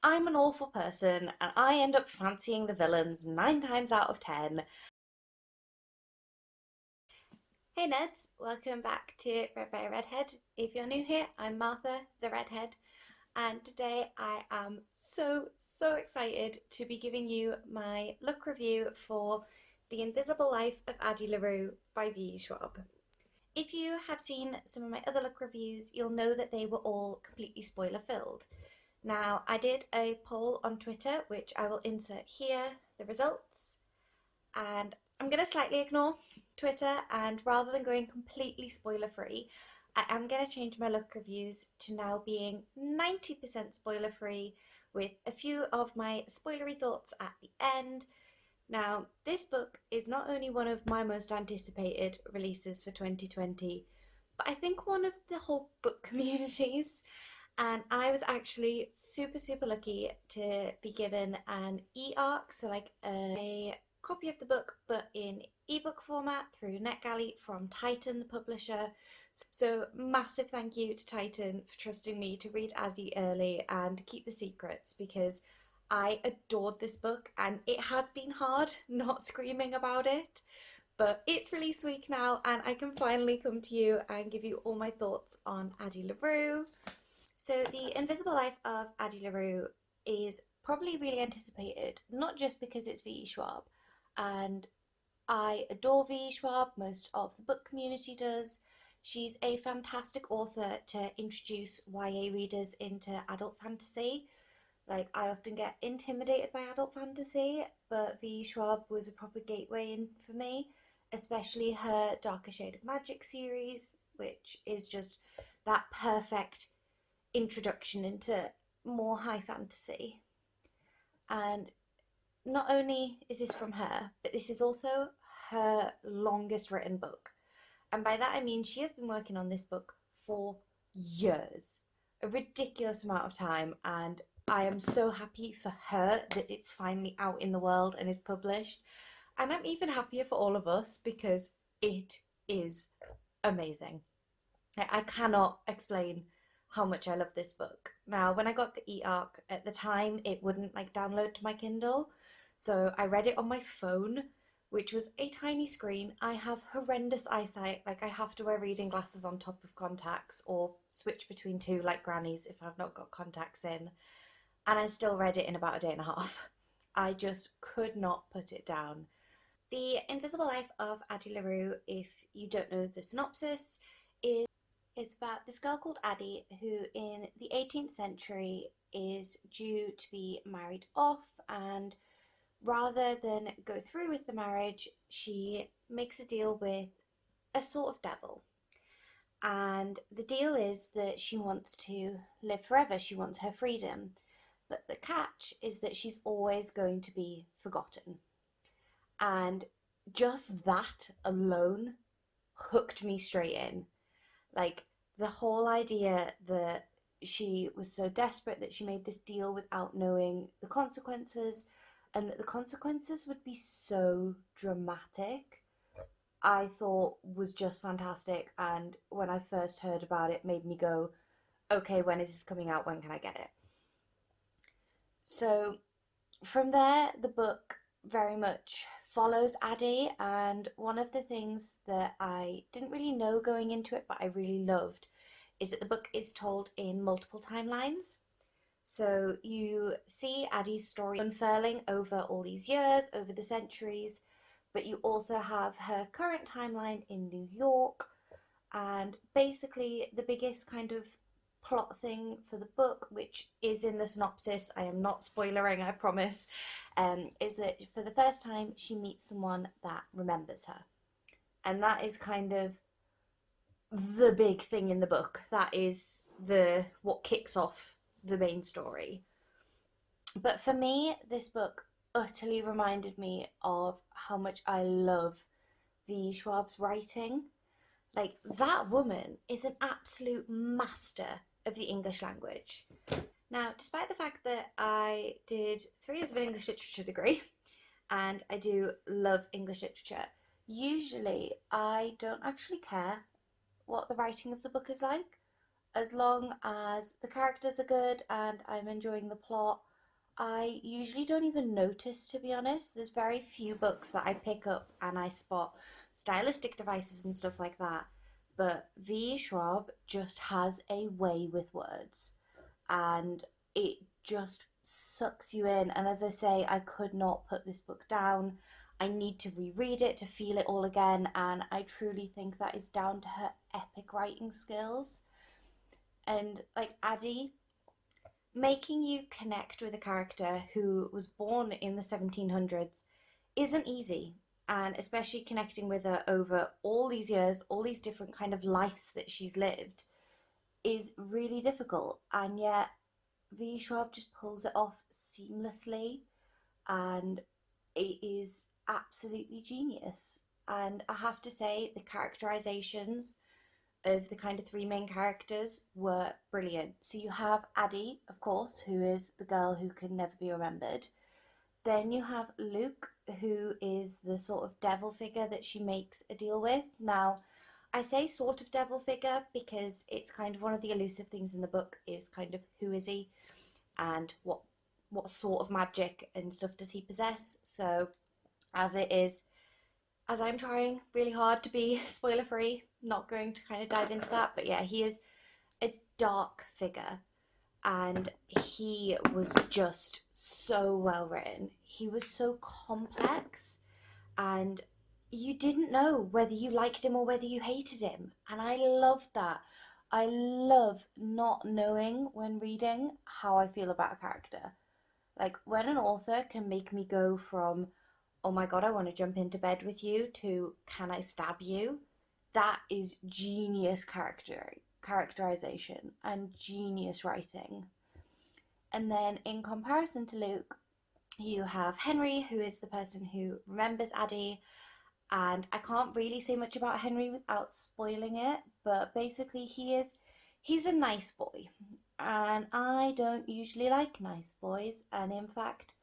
I'm an awful person and I end up fancying the villains 9 times out of 10. Hey nerds, welcome back to Read by a Redhead. If you're new here, I'm Martha, the Redhead, and today I am so excited to be giving you my look review for The Invisible Life of Addie LaRue by V. Schwab. If you have seen some of my other look reviews, you'll know that they were all completely spoiler filled. Now, I did a poll on Twitter, which I will insert here, the results, and I'm going to slightly ignore Twitter, and rather than going completely spoiler free, I am going to change my look reviews to now being 90% spoiler free, with a few of my spoilery thoughts at the end. Now, this book is not only one of my most anticipated releases for 2020, but I think one of the whole book community's. And I was actually super lucky to be given an eARC, so like a copy of the book but in ebook format through Netgalley from Titan, the publisher. So massive thank you to Titan for trusting me to read Addie early and keep the secrets, because I adored this book and it has been hard not screaming about it. But it's release week now and I can finally come to you and give you all my thoughts on Addie LaRue. So The Invisible Life of Addie LaRue is probably really anticipated, not just because it's V. Schwab, and I adore V. Schwab, most of the book community does. She's a fantastic author to introduce YA readers into adult fantasy. Like, I often get intimidated by adult fantasy, but V. Schwab was a proper gateway in for me, especially her Darker Shade of Magic series, which is just that perfect introduction into more high fantasy. And not only is this from her, but this is also her longest written book. And by that I mean she has been working on this book for years, a ridiculous amount of time, and I am so happy for her that it's finally out in the world and is published. And I'm even happier for all of us because it is amazing. I cannot explain how much I love this book. Now, when I got the eARC at the time, it wouldn't like download to my Kindle, so I read it on my phone, which was a tiny screen. I have horrendous eyesight, like I have to wear reading glasses on top of contacts or switch between two like grannies if I've not got contacts in, and I still read it in about a day and a half. I just could not put it down. The Invisible Life of Addie LaRue, if you don't know the synopsis, is it's about this girl called Addie who in the 18th century is due to be married off, and rather than go through with the marriage, she makes a deal with a sort of devil. And the deal is that she wants to live forever, she wants her freedom. But the catch is that she's always going to be forgotten. And just that alone hooked me straight in. Like, the whole idea that she was so desperate that she made this deal without knowing the consequences, and that the consequences would be so dramatic, I thought was just fantastic. And when I first heard about it, made me go, okay, when is this coming out? When can I get it? So from there, the book very much follows Addie, and one of the things that I didn't really know going into it but I really loved is that the book is told in multiple timelines. So you see Addie's story unfurling over all these years, over the centuries, but you also have her current timeline in New York. And basically the biggest kind of plot thing for the book, which is in the synopsis, I am not spoilering, I promise, is that for the first time she meets someone that remembers her. And that is kind of the big thing in the book. That is what kicks off the main story. But for me, this book utterly reminded me of how much I love V. Schwab's writing. Like, that woman is an absolute master of the English language. Now, despite the fact that I did 3 years of an English literature degree, and I do love English literature, usually I don't actually care what the writing of the book is like. As long as the characters are good and I'm enjoying the plot, I usually don't even notice, to be honest. There's very few books that I pick up and I spot stylistic devices and stuff like that. But V. Schwab just has a way with words and it just sucks you in. And as I say, I could not put this book down. I need to reread it to feel it all again, and I truly think that is down to her epic writing skills. And like Addie, making you connect with a character who was born in the 1700s isn't easy, and especially connecting with her over all these years, all these different kind of lives that she's lived is really difficult. And yet V. Schwab just pulls it off seamlessly, and it is absolutely genius. And I have to say, the characterizations of the kind of three main characters were brilliant. So you have Addie, of course, who is the girl who can never be remembered. Then you have Luke, who is the sort of devil figure that she makes a deal with. Now, I say sort of devil figure because it's kind of one of the elusive things in the book is kind of who is he and what sort of magic and stuff does he possess. So as it is, as I'm trying really hard to be spoiler free, not going to kind of dive into that, but yeah, he is a dark figure and he was just so well written. He was so complex and you didn't know whether you liked him or whether you hated him. And I loved that. I love not knowing when reading how I feel about a character. Like when an author can make me go from, oh my god, I want to jump into bed with you, to can I stab you? That is genius characterization and genius writing. And then in comparison to Luke, you have Henry, who is the person who remembers Addie. And I can't really say much about Henry without spoiling it, but basically he's a nice boy. And I don't usually like nice boys, and in fact,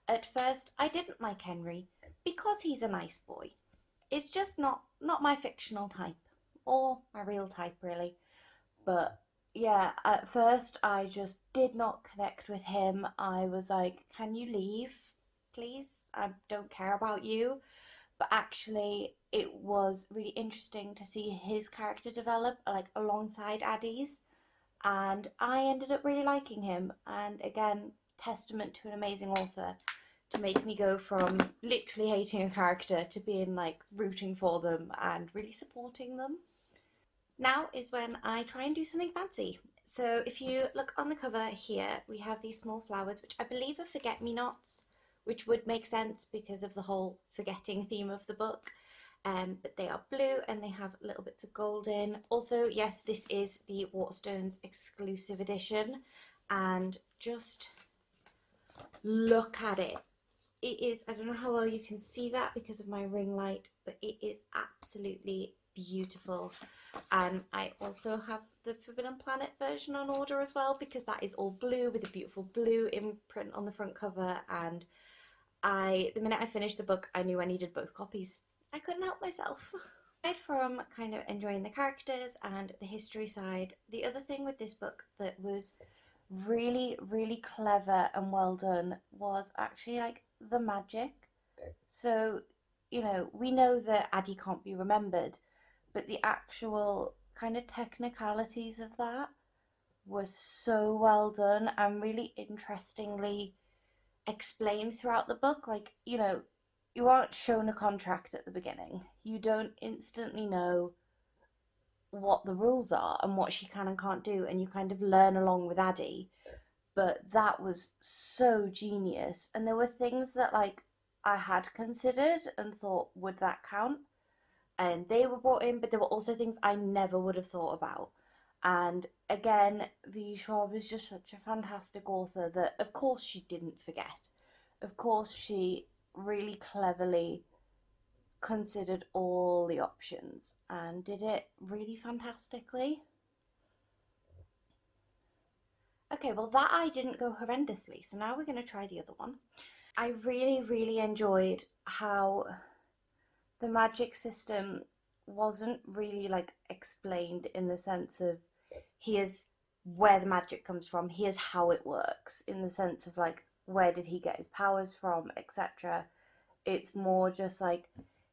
at first I didn't like Henry because he's a nice boy. It's just not my fictional type or my real type really. But yeah, at first I just did not connect with him. I was like, can you leave, please? I don't care about you. But actually, it was really interesting to see his character develop like alongside Addie's, and I ended up really liking him. And again, testament to an amazing author to make me go from literally hating a character to being like rooting for them and really supporting them. Now is when I try and do something fancy. So if you look on the cover here, we have these small flowers, which I believe are forget-me-nots, which would make sense because of the whole forgetting theme of the book. But they are blue and they have little bits of gold in. Also, yes, this is the Waterstones exclusive edition, and just look at it. It is, I don't know how well you can see that because of my ring light, but it is absolutely beautiful. And I also have the Forbidden Planet version on order as well, because that is all blue with a beautiful blue imprint on the front cover. And the minute I finished the book, I knew I needed both copies. I couldn't help myself. Aside from kind of enjoying the characters and the history side, the other thing with this book that was really, really clever and well done was actually like the magic. So, you know, we know that Addie can't be remembered, but the actual kind of technicalities of that was so well done and really interestingly explained throughout the book. Like, you know, you aren't shown a contract at the beginning. You don't instantly know what the rules are and what she can and can't do, and you kind of learn along with Addie. But that was so genius. And there were things that like I had considered and thought, would that count? And they were brought in, but there were also things I never would have thought about. And again, V. Schwab is just such a fantastic author that, of course, she didn't forget. Of course, she really cleverly considered all the options and did it really fantastically. Okay, well, that I didn't go horrendously, so now we're going to try the other one. I really, really enjoyed how the magic system wasn't really like explained in the sense of here's where the magic comes from, here's how it works, in the sense of like where did he get his powers from, etc. It's more just like,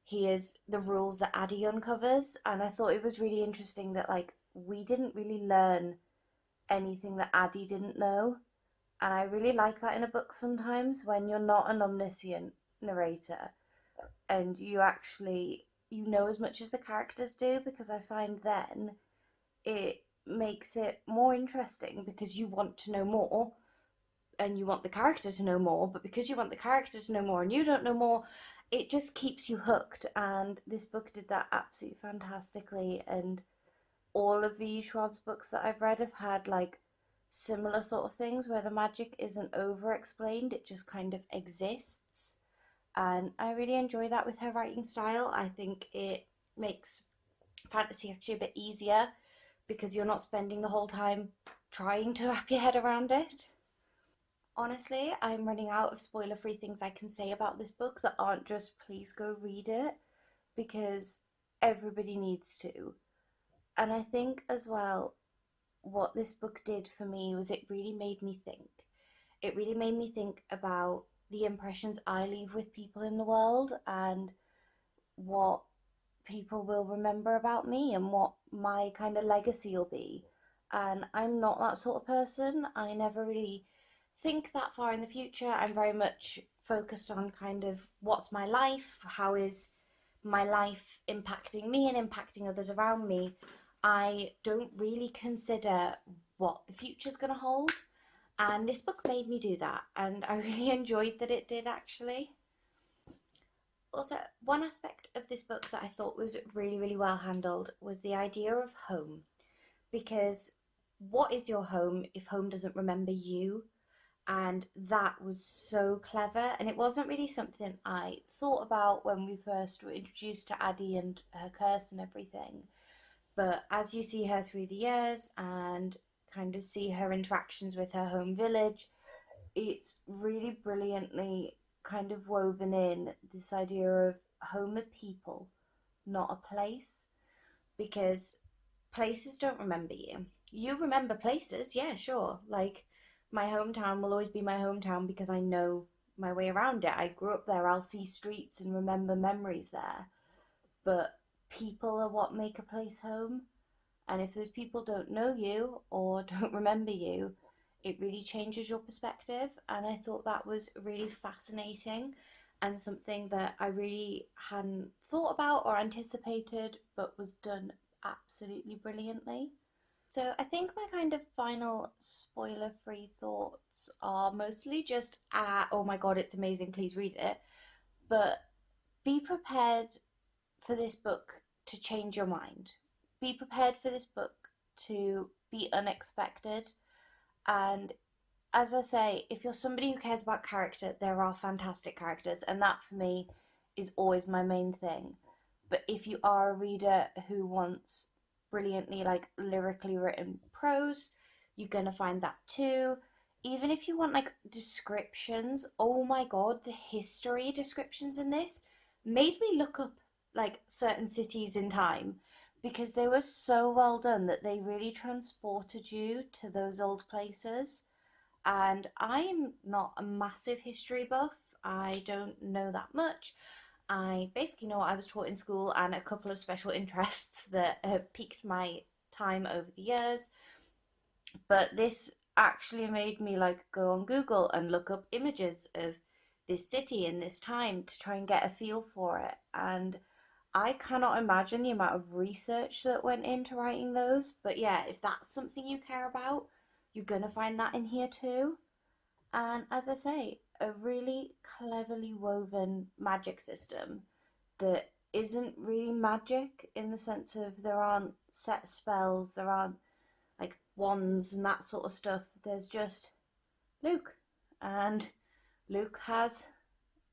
here's the rules that Addie uncovers. And I thought it was really interesting that, like, we didn't really learn anything that Addie didn't know. And I really like that in a book sometimes, when you're not an omniscient narrator and you know as much as the characters do, because I find then it makes it more interesting because you want to know more and you want the character to know more, but because you want the character to know more and you don't know more, it just keeps you hooked. And this book did that absolutely fantastically. And all of the Schwab's books that I've read have had like similar sort of things where the magic isn't over explained, it just kind of exists. And I really enjoy that with her writing style. I think it makes fantasy actually a bit easier because you're not spending the whole time trying to wrap your head around it. Honestly, I'm running out of spoiler free things I can say about this book that aren't just please go read it, because everybody needs to. And I think as well, what this book did for me was it really made me think. It really made me think about the impressions I leave with people in the world and what people will remember about me and what my kind of legacy will be. And I'm not that sort of person. I never really think that far in the future. I'm very much focused on kind of what's my life, how is my life impacting me and impacting others around me. I don't really consider what the future's going to hold. And this book made me do that. And I really enjoyed that it did, actually. Also, one aspect of this book that I thought was really, really well handled was the idea of home. Because what is your home if home doesn't remember you? And that was so clever. And it wasn't really something I thought about when we first were introduced to Addie and her curse and everything. But as you see her through the years and kind of see her interactions with her home village, it's really brilliantly kind of woven in this idea of home are people, not a place. Because places don't remember you. You remember places, yeah, sure. Like, my hometown will always be my hometown because I know my way around it. I grew up there, I'll see streets and remember memories there. But people are what make a place home. And if those people don't know you or don't remember you, it really changes your perspective. And I thought that was really fascinating and something that I really hadn't thought about or anticipated, but was done absolutely brilliantly. So I think my kind of final spoiler free thoughts are mostly just, oh my god, it's amazing, please read it. But be prepared for this book to change your mind. Be prepared for this book to be unexpected. And as I say, if you're somebody who cares about character, there are fantastic characters, and that for me is always my main thing. But if you are a reader who wants brilliantly, like, lyrically written prose, you're gonna find that too. Even if you want like descriptions, oh my god, the history descriptions in this made me look up like certain cities in time, because they were so well done that they really transported you to those old places. And I'm not a massive history buff. I don't know that much. I basically know what I was taught in school and a couple of special interests that have piqued my time over the years. But this actually made me like go on Google and look up images of this city in this time to try and get a feel for it. And I cannot imagine the amount of research that went into writing those. But yeah, if that's something you care about, you're gonna find that in here too. And as I say, a really cleverly woven magic system that isn't really magic in the sense of there aren't set spells, there aren't like wands and that sort of stuff. There's just Luke. And Luke has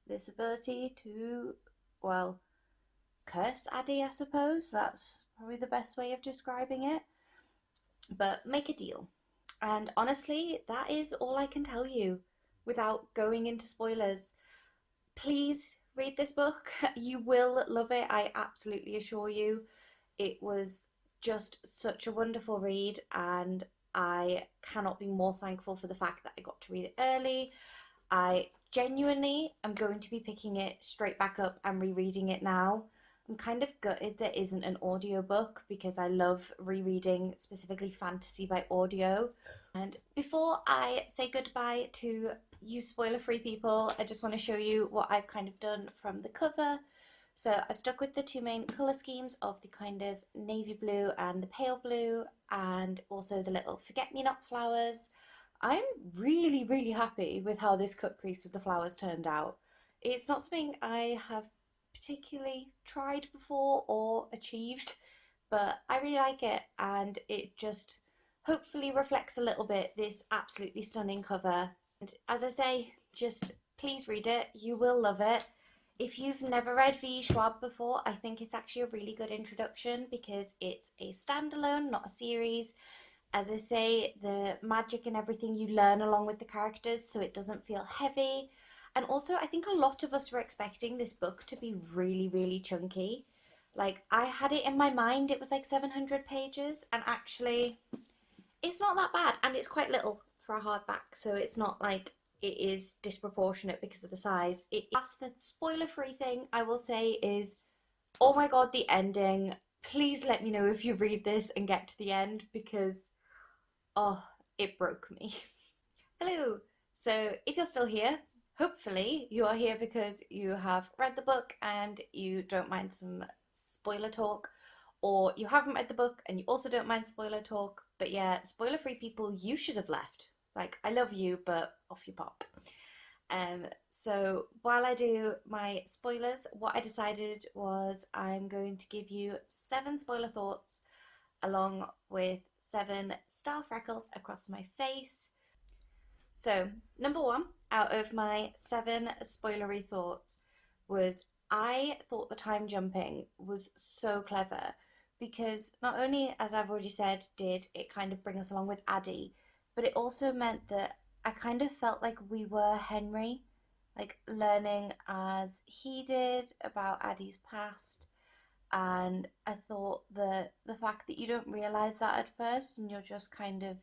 this ability to, well, curse Addie, I suppose. That's probably the best way of describing it. But make a deal. And honestly, that is all I can tell you without going into spoilers. Please read this book. You will love it, I absolutely assure you. It was just such a wonderful read, and I cannot be more thankful for the fact that I got to read it early. I genuinely am going to be picking it straight back up and rereading it now. I'm kind of gutted there isn't an audiobook because I love rereading specifically fantasy by audio. And before I say goodbye to you spoiler-free people, I just want to show you what I've kind of done from the cover. So I've stuck with the two main colour schemes of the kind of navy blue and the pale blue, and also the little forget-me-not flowers. I'm really, really happy with how this cut crease with the flowers turned out. It's not something I have particularly tried before or achieved, but I really like it, and it just hopefully reflects a little bit this absolutely stunning cover. And as I say, just please read it, you will love it. If you've never read V. Schwab before, I think it's actually a really good introduction because it's a standalone, not a series. As I say, the magic and everything you learn along with the characters, so it doesn't feel heavy. And also, I think a lot of us were expecting this book to be really, really chunky. Like, I had it in my mind, it was like 700 pages, and actually, it's not that bad, and it's quite little for a hardback, so it's not like it is disproportionate because of the size. That's the spoiler-free thing I will say is, oh my god, the ending. Please let me know if you read this and get to the end because, oh, it broke me. Hello! So if you're still here, hopefully you are here because you have read the book and you don't mind some spoiler talk, or you haven't read the book and you also don't mind spoiler talk, but yeah, spoiler-free people, you should have left. Like, I love you, but off you pop. So while I do my spoilers, what I decided was I'm going to give you 7 spoiler thoughts along with 7 star freckles across my face. So number 1 out of my 7 spoilery thoughts was, I thought the time jumping was so clever because not only, as I've already said, did it kind of bring us along with Addie, but it also meant that I kind of felt like we were Henry, like learning as he did about Addie's past. And I thought that the fact that you don't realise that at first and you're just kind of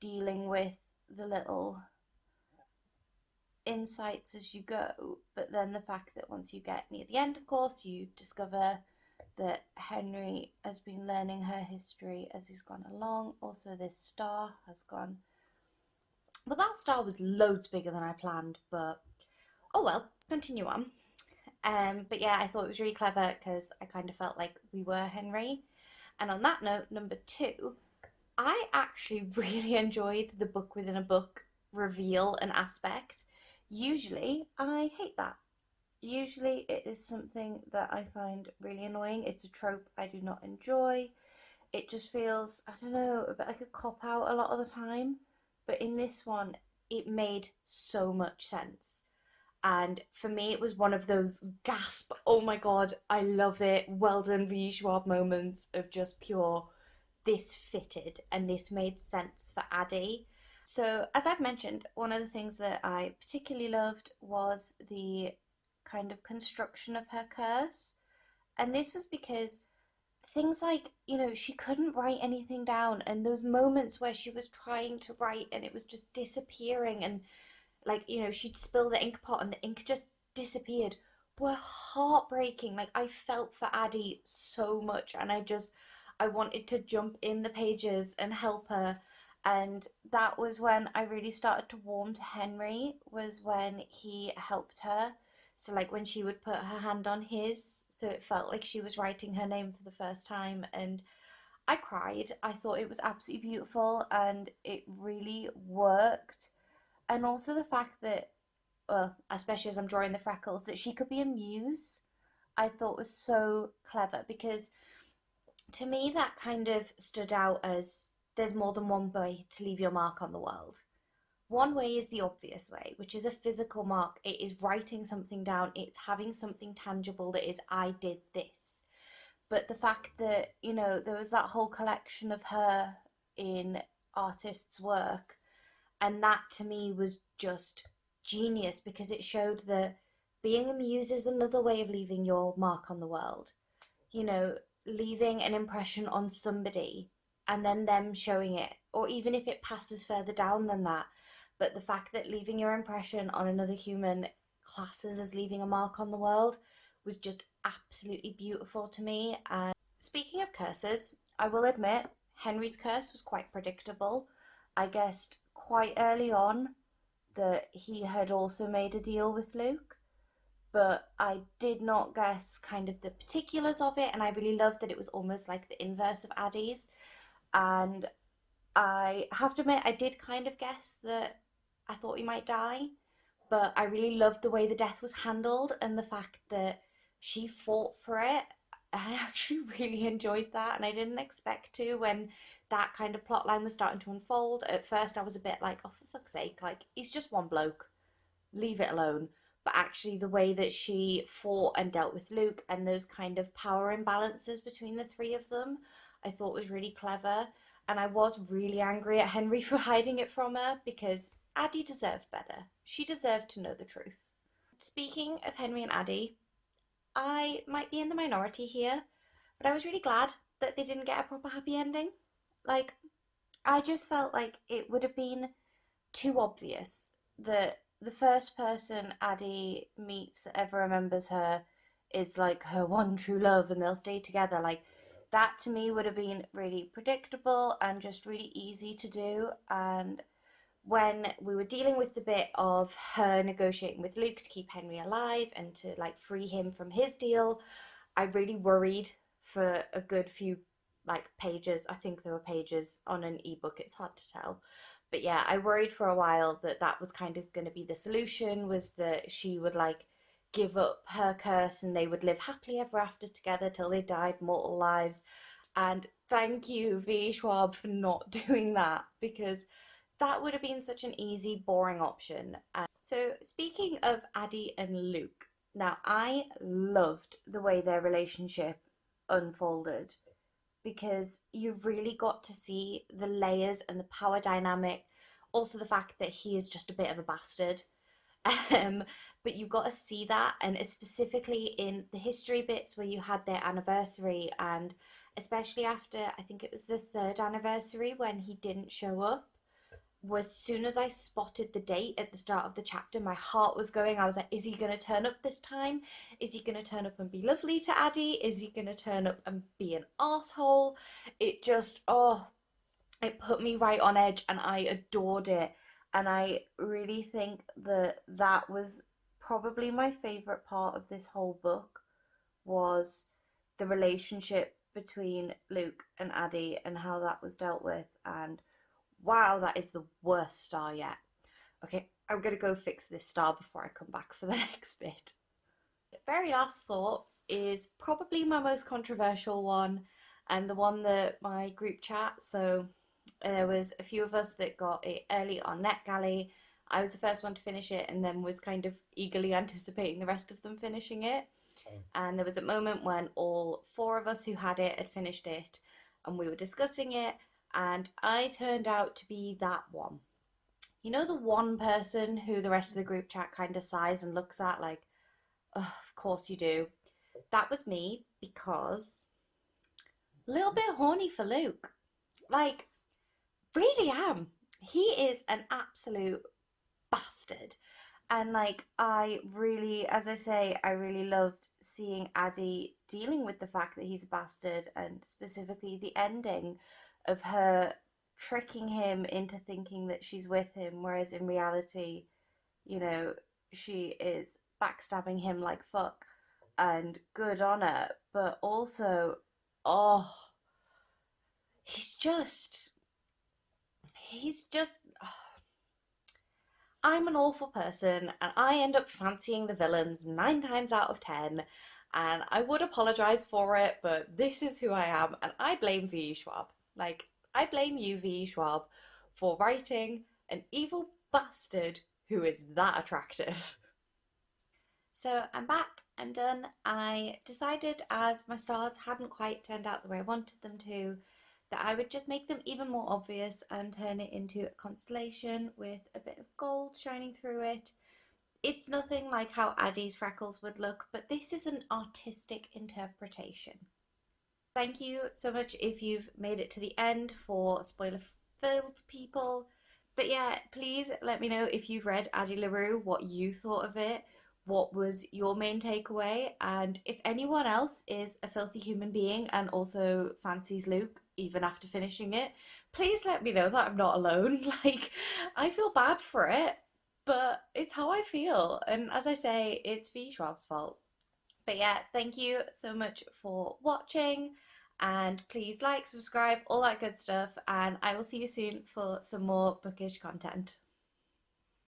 dealing with the little insights as you go, but then the fact that once you get near the end, of course, you discover that Henry has been learning her history as he's gone along. Also, this star has gone, well, that star was loads bigger than I planned, but oh well, continue on. But yeah, I thought it was really clever because I kind of felt like we were Henry. And on that note, number 2, I actually really enjoyed the book within a book reveal and aspect. Usually, I hate that. Usually, it is something that I find really annoying. It's a trope I do not enjoy. It just feels, I don't know, a bit like a cop-out a lot of the time. But in this one, it made so much sense. And for me, it was one of those gasp, oh my god, I love it, well done V. Schwab moments of just pure, this fitted and this made sense for Addie. So as I've mentioned, one of the things that I particularly loved was the kind of construction of her curse. And this was because things like, she couldn't write anything down, and those moments where she was trying to write and it was just disappearing, and like, she'd spill the ink pot and the ink just disappeared, were heartbreaking. Like, I felt for Addie so much, and I wanted to jump in the pages and help her. And that was when I really started to warm to Henry, was when he helped her. So like when she would put her hand on his, so it felt like she was writing her name for the first time, and I cried. I thought it was absolutely beautiful and it really worked. And also the fact that, well, especially as I'm drawing the freckles, that she could be a muse, I thought was so clever, because to me that kind of stood out as there's more than one way to leave your mark on the world. One way is the obvious way, which is a physical mark. It is writing something down. It's having something tangible that is, I did this. But the fact that, there was that whole collection of her in artists' work, and that to me was just genius, because it showed that being a muse is another way of leaving your mark on the world. Leaving an impression on somebody and then them showing it, or even if it passes further down than that, but the fact that leaving your impression on another human classes as leaving a mark on the world was just absolutely beautiful to me. And speaking of curses, I will admit Henry's curse was quite predictable. I guessed quite early on that he had also made a deal with Luke, but I did not guess kind of the particulars of it, and I really loved that it was almost like the inverse of Addie's. And I have to admit, I did kind of guess that I thought he might die, but I really loved the way the death was handled and the fact that she fought for it. I actually really enjoyed that, and I didn't expect to when that kind of plot line was starting to unfold. At first, I was a bit like, oh, for fuck's sake, like, he's just one bloke, leave it alone. But actually, the way that she fought and dealt with Luke and those kind of power imbalances between the three of them, I thought was really clever. And I was really angry at Henry for hiding it from her, because Addie deserved better. She deserved to know the truth. Speaking of Henry and Addie, I might be in the minority here, but I was really glad that they didn't get a proper happy ending. Like, I just felt like it would have been too obvious that the first person Addie meets that ever remembers her is like her one true love and they'll stay together. Like, that to me would have been really predictable and just really easy to do. And when we were dealing with the bit of her negotiating with Luke to keep Henry alive and to like free him from his deal, I really worried for a good few like pages. I think there were pages on an ebook, it's hard to tell. But yeah, I worried for a while that that was kind of going to be the solution, was that she would like give up her curse and they would live happily ever after together till they died mortal lives. And thank you, V. Schwab, for not doing that, because that would have been such an easy, boring option. So speaking of Addie and Luke, now I loved the way their relationship unfolded, because you really got to see the layers and the power dynamic. Also the fact that he is just a bit of a bastard. But you got to see that, and specifically in the history bits where you had their anniversary, and especially after, I think it was the third anniversary when he didn't show up. As soon as I spotted the date at the start of the chapter, my heart was going. I was like, is he going to turn up this time? Is he going to turn up and be lovely to Addie? Is he going to turn up and be an asshole? It just, oh, it put me right on edge and I adored it. And I really think that that was probably my favourite part of this whole book, was the relationship between Luke and Addie and how that was dealt with. And wow, that is the worst star yet. Okay, I'm gonna go fix this star before I come back for the next bit. The very last thought is probably my most controversial one, and the one that my group chat, so there was a few of us that got it early on Netgalley. I was the first one to finish it and then was kind of eagerly anticipating the rest of them finishing it. And there was a moment when all four of us who had it had finished it and we were discussing it, and I turned out to be that one. You know, the one person who the rest of the group chat kind of sighs and looks at like, oh, of course you do. That was me, because a little bit horny for Luke. Like, really am. He is an absolute bastard. And like, I really, as I say, I really loved seeing Addie dealing with the fact that he's a bastard, and specifically the ending of her tricking him into thinking that she's with him, whereas in reality, you know, she is backstabbing him like fuck. And good on her, but also, oh, he's just, oh. I'm an awful person and I end up fancying the villains 9 times out of 10, and I would apologise for it, but this is who I am, and I blame V. Schwab. Like, I blame you, V. Schwab, for writing an evil bastard who is that attractive. So I'm back, I'm done. I decided, as my stars hadn't quite turned out the way I wanted them to, that I would just make them even more obvious and turn it into a constellation with a bit of gold shining through it. It's nothing like how Addie's freckles would look, but this is an artistic interpretation. Thank you so much if you've made it to the end. For spoiler-filled people, But yeah, please let me know if you've read Addie LaRue, what you thought of it, what was your main takeaway, and if anyone else is a filthy human being and also fancies Luke even after finishing it, please let me know that I'm not alone. Like, I feel bad for it, but it's how I feel. And as I say, it's V Schwab's fault. But yeah, thank you so much for watching. And please like, subscribe, all that good stuff. And I will see you soon for some more bookish content.